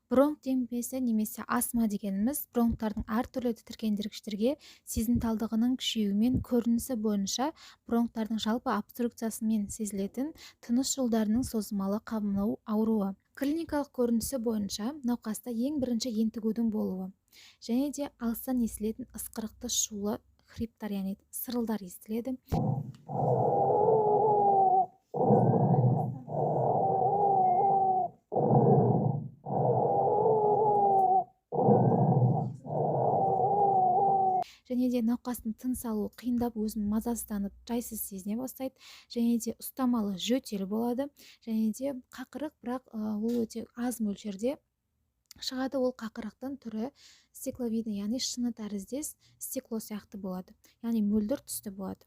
Бронх демікпесі немесе астма дегеніміз бронхтардың әртүрлі тітіркендіргіштерге сезімталдығының күшеюімен көрінісі бойынша бронхтардың жалпы обструкциясымен сезілетін тыныс жолдарының созылмалы қабыну ауруы. Клиникалық көрінісі бойынша науқаста ең бірінші ентігудің болуы және де алыстан естілетін ысқырықты шулы хриптар, яғни сырылдар естіледі. Және де науқастың тыныс алуы қиындап, өзін мазасызданып, жайсыз сезіне бастайды, және де ұстамалы жөтел болады, және де қақырық, бірақ ол өте аз мөлшерде шығады. Ол қақырықтың түрі стекловидный, яғни шыны тәріздес, стекло сияқты болады, яғни мөлдір түсті болады.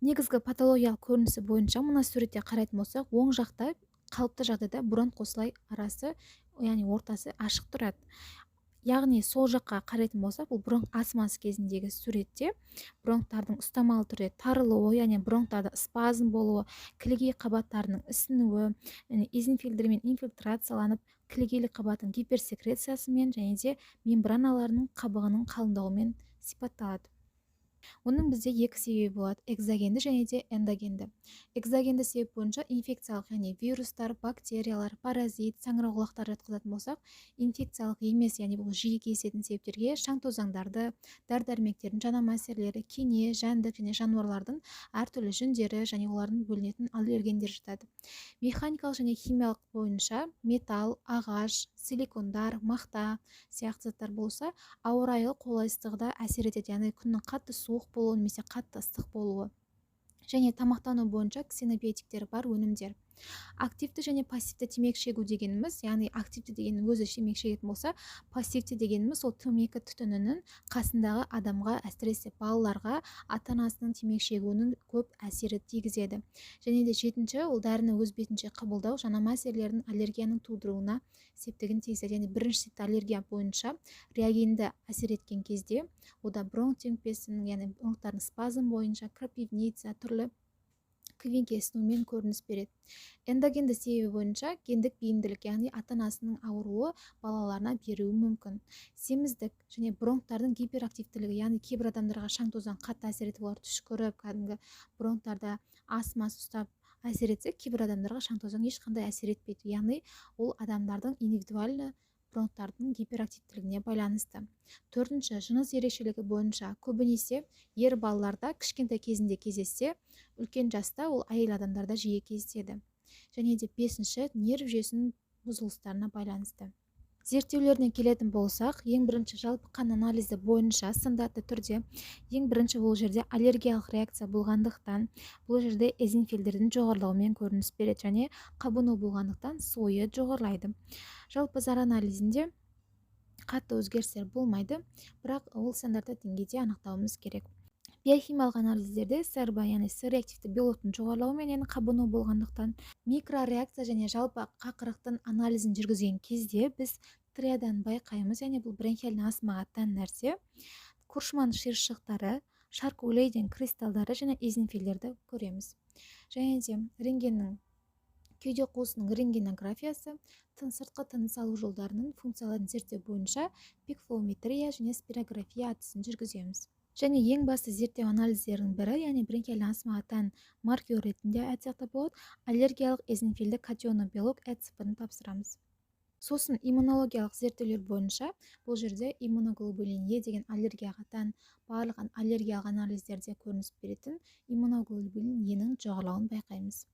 Негізгі патологиялық көрінісі бойынша мына суретте қарайтын болсақ, оң жақта қалыпты жағдайда бронх осылай арасы, яғни ортасы ашық тұрады. Яғни сол жаққа қарайтын болсақ, бұл бронх астмасы кезіндегі суретте бронхтардың ұстамалы түрде тарылуы, яғни бронхтарда спазм болуы, кілегей қабаттарының ісінуі, эзофилдермен инфильтрацияланып, кілегейлі қабаттың гиперсекрециясымен және де мембраналарының қабығының қалыңдауымен сипатталады. Оның бізде екі себебі болады: экзогенді және де эндогенді. Экзогенді себеп бойынша инфекциялық, яғни вирустар, бактериялар, паразит, саңырауқұлақтар жатқызатын болсақ, инфекциялық емес, яғни бұл жиі кездесетін себептерге шаң тозаңдарды, дәрі-дәрмектердің жанама әсерлері, кене, жәндік және жануарлардың әртүрлі жүндері және олардың бөлінетін аллергендер жатады. Механикалық және химиялық бойынша металл, ағаш, силикондар, мақта сияқты заттар болса, ауа райы қолайсыздығы да әсер етеді, яғни күннің қатты суық болуы немесе қатты ыстық болуы. Және тамақтану бойынша ксенобиотиктері бар өнімдер. Активті және пассивті темекі шегу дегеніміз, яғни активті деген өзі темекі шегетін болса, пассивті дегеніміз ол темекі түтінінің қасындағы адамға, әсіресе балаларға ата-анасының темекі шегуінің көп әсері тигізеді. Және де жетінші, ол дәріні өз бетінше қабылдау жанама әсерлердің аллергияның тудыруына септігін тигізеді. Яғни бірінші типті аллергия бойынша реагенді әсер еткен кезде, ода бронх демікпесінің, яғни бронхтардың спазм бойынша крапивница, түрлі квинке ісінумен көрініс береді. Эндогенді себебі бойынша гендік бейімділік, яғни ата-анасының ауруы балаларына беруі мүмкін. Семіздік және бронхтардың гиперактивтілігі, яғни кейбір адамдарға шаң тозаң қатты әсер етіп, олар түшкіріп, кәдімгі бронхтарда астмасы ұстап әсер етсе, кейбір адамдарға шаң тозаң ешқандай әсер етпейді. Яғни ол адамдардың индивидуальны бронхтардың гиперактивтілігіне байланысты. Төртінші, жыныс ерекшелігі бойынша көбінесе ер балаларда кішкентай кезінде кездессе, үлкен жаста ол әйел адамдарда жиі кездеседі. Және де бесінші, нерв жүйесінің бұзылыстарына байланысты. Зерттеулеріне келетін болсақ, ең бірінші жалпы қан анализі бойынша стандартты түрде ең бірінші бұл жерде аллергиялық реакция болғандықтан, бұл жерде эзофилдердің жоғарылауымен көрініс береді және қабыну болғандықтан сойы жоғарылайды. Жалпы зар анализінде қатты өзгерістер болмайды, бірақ ол стандартты деңгейде анықтауымыз керек. Биохимиялық анализдерде СРБ, яғни с-реактивті белоктың жоғарылауымен қабыну болғандықтан, микрореакция және жалпы қақырықтың анализін жүргізген кезде біз триадан байқаймыз, яғни бұл бронхиальный астмаға тән нәрсе. Куршман шиыршықтары, Шарк-Лейден кристалдары және эзофилдерді көреміз. Және де рентгеннің кеуде қуысының рентгенографиясы, сыртқы тыныс алу жолдарының функцияларын зерттеу бойынша пикфлометрия және спирография әдісін жүргіземіз. Және ең басты зерттеу анализдерінің бірі, яғни бронхиальный астмаға тән маркер ретінде айтсақ болады, аллергиялық эзофилді катионы белок ЭЦП-ны тапсырамыз. Сосын иммунологиялық зерттеулер бойынша бұл жерде иммуноглобулин Е деген аллергияға тән барлық аллергиялық анализдерде көрініс беретін иммуноглобулин Е-нің жоғарылауын байқаймыз.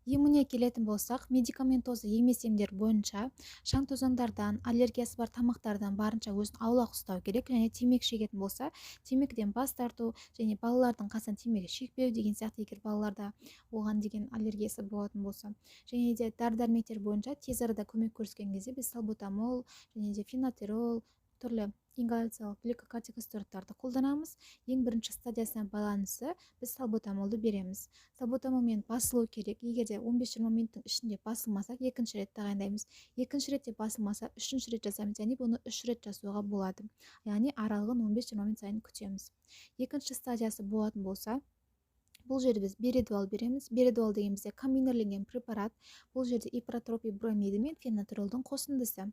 Еміне келетін болсақ, медикаментозы емес емдер бойынша шаң тозаңдардан, аллергиясы бар тамақтардан барынша өзін аулақ ұстау керек, және темекі шегетін болса, темекіден бас тарту және балалардың қасынан темекі шекпеу деген сияқты, егер балаларда оған деген аллергиясы болатын болса. Және де дәрі-дәрмектер бойынша тез арада көмек көрсеткен кезде біз салбутамол және де фенотерол, түрлі ингаляциялық глюкокортикостероидтарды қолданамыз. Ең бірінші стадиясына байланысты біз салбутамолды береміз. Салбутамолмен басылу керек. Егер де 15-20 минуттың ішінде басылмаса, екінші рет тағайындаймыз. Екінші ретте басылмаса, үшінші рет жасаймыз. Яғни бұны 3 рет жасауға болады. Яғни аралығын 15-20 минут сайын күтеміз. Екінші стадиясы болатын болса, бұл жерде біз беридуал береміз. Беридуал деген бізде комбинирленген препарат. Бұл жерде ипротропий бромиді мен фенотролдың қосындысы.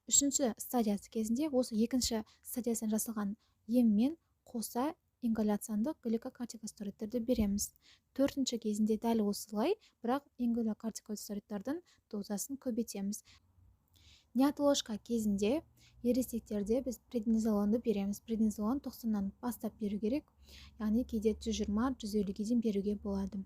Үшінші стадиясы кезінде осы екінші стадиясынан жасалған еммен қоса ингаляциялық гликокортикостероидтерді береміз. Төртінші кезінде дәл осылай, бірақ ингалокортикостероидтердің дозасын көбейтеміз. Неотложка кезінде ересектерде біз преднизолонды береміз. Преднизолон 90-нан бастап беру керек, яғни кейде 120-150-ге дейін беруге болады.